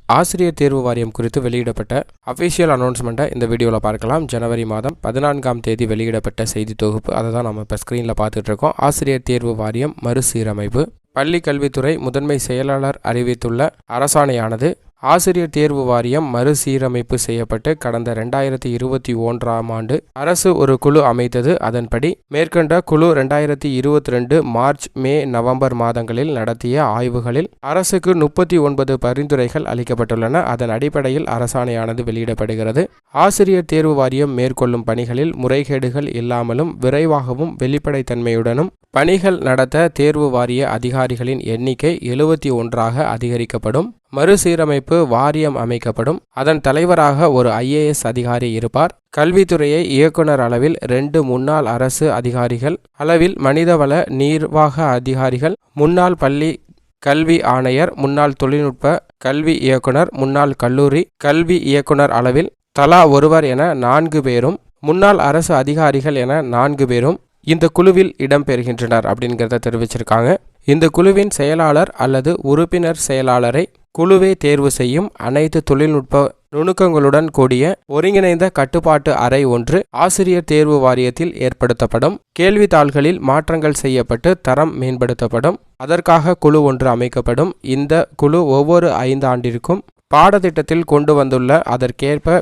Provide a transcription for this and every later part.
ஆசிரியர் தேர்வு வாரியம் குறித்து வெளியிடப்பட்ட அஃபிஷியல் அனௌன்ஸ்மெண்ட்டை இந்த வீடியோவில் பார்க்கலாம். ஜனவரி மாதம் 14ஆம் தேதி வெளியிடப்பட்ட செய்தி தொகுப்பு அதை தான் நம்ம இப்போ ஸ்க்ரீனில் பார்த்துட்டு இருக்கோம். ஆசிரியர் தேர்வு வாரியம் மறுசீரமைப்பு. பள்ளி கல்வித்துறை முதன்மை செயலாளர் அறிவித்துள்ள அரசாணையானது ஆசிரியர் தேர்வு வாரியம் மறுசீரமைப்பு செய்யப்பட்டு கடந்த 2021ஆம் ஆண்டு அரசு ஒரு குழு அமைத்தது. அதன்படி மேற்கண்ட குழு 2022 மார்ச், மே, நவம்பர் மாதங்களில் நடத்திய ஆய்வுகளில் அரசுக்கு 39 பரிந்துரைகள் அளிக்கப்பட்டுள்ளன. அதன் அடிப்படையில் அரசாணையானது வெளியிடப்படுகிறது. ஆசிரியர் தேர்வு வாரியம் மேற்கொள்ளும் பணிகளில் முறைகேடுகள் இல்லாமலும் விரைவாகவும் வெளிப்படைத்தன்மையுடனும் பணிகள் நடத்த தேர்வு வாரிய அதிகாரிகளின் எண்ணிக்கை 71ஆக அதிகரிக்கப்படும். மறுசீரமைப்பு வாரியம் அமைக்கப்படும். அதன் தலைவராக ஒரு IAS அதிகாரி இருப்பார். கல்வித்துறையை இயக்குனர் அளவில் 2 முன்னாள் அரசு அதிகாரிகள் அளவில் மனிதவள நிர்வாக அதிகாரிகள், முன்னாள் பள்ளி கல்வி ஆணையர், முன்னாள் தொழில்நுட்ப கல்வி இயக்குனர், முன்னாள் கல்லூரி கல்வி இயக்குனர் அளவில் தலா ஒருவர் என 4 பேரும், முன்னாள் அரசு அதிகாரிகள் என 4 பேரும் இந்த குழுவில் இடம்பெறுகின்றனர் அப்படிங்கிறத தெரிவிச்சிருக்காங்க. இந்த குழுவின் செயலாளர் அல்லது உறுப்பினர் செயலாளரை குழுவே தேர்வு செய்யும். அனைத்து தொழில்நுட்ப நுணுக்கங்களுடன் கூடிய ஒருங்கிணைந்த கட்டுப்பாட்டு அறை ஒன்று ஆசிரியர் தேர்வு வாரியத்தில் ஏற்படுத்தப்படும். கேள்வித்தாள்களில் மாற்றங்கள் செய்யப்பட்டு தரம் மேம்படுத்தப்படும். அதற்காக குழு ஒன்று அமைக்கப்படும். இந்த குழு ஒவ்வொரு 5 ஆண்டிற்கும் பாடத்திட்டத்தில் கொண்டு வந்துள்ள அதற்கேற்ப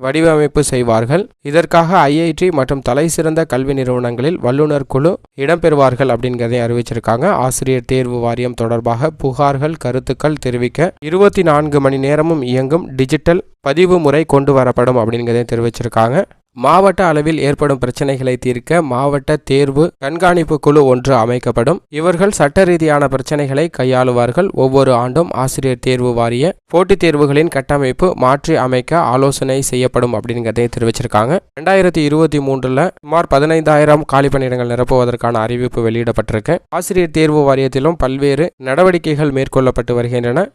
வடிவமைப்பு செய்வார்கள். இதற்காக IIT மற்றும் தலைசிறந்த கல்வி நிறுவனங்களில் வல்லுநர் குழு இடம்பெறுவார்கள் அப்படிங்கிறதை அறிவிச்சிருக்காங்க. ஆசிரியர் தேர்வு வாரியம் தொடர்பாக புகார்கள், கருத்துக்கள் தெரிவிக்க 24 மணி நேரமும் இயங்கும் டிஜிட்டல் பதிவு முறை கொண்டு வரப்படும் அப்படிங்கிறதை தெரிவிச்சிருக்காங்க. மாவட்ட அளவில் ஏற்படும் பிரச்சனைகளை தீர்க்க மாவட்ட தேர்வு கண்காணிப்பு குழு ஒன்று அமைக்கப்படும். இவர்கள் சட்ட ரீதியான பிரச்சனைகளை கையாளுவார்கள். ஒவ்வொரு ஆண்டும் ஆசிரியர் தேர்வு வாரிய போட்டித் தேர்வுகளின் கட்டமைப்பு மாற்றி அமைக்க ஆலோசனை செய்யப்படும் அப்படிங்கிறதை தெரிவிச்சிருக்காங்க. 2023 சுமார் 15,000 காலி பணியிடங்கள் நிரப்புவதற்கான அறிவிப்பு வெளியிடப்பட்டிருக்கு. ஆசிரியர் தேர்வு வாரியத்திலும் பல்வேறு நடவடிக்கைகள் மேற்கொள்ளப்பட்டு வருகின்றன.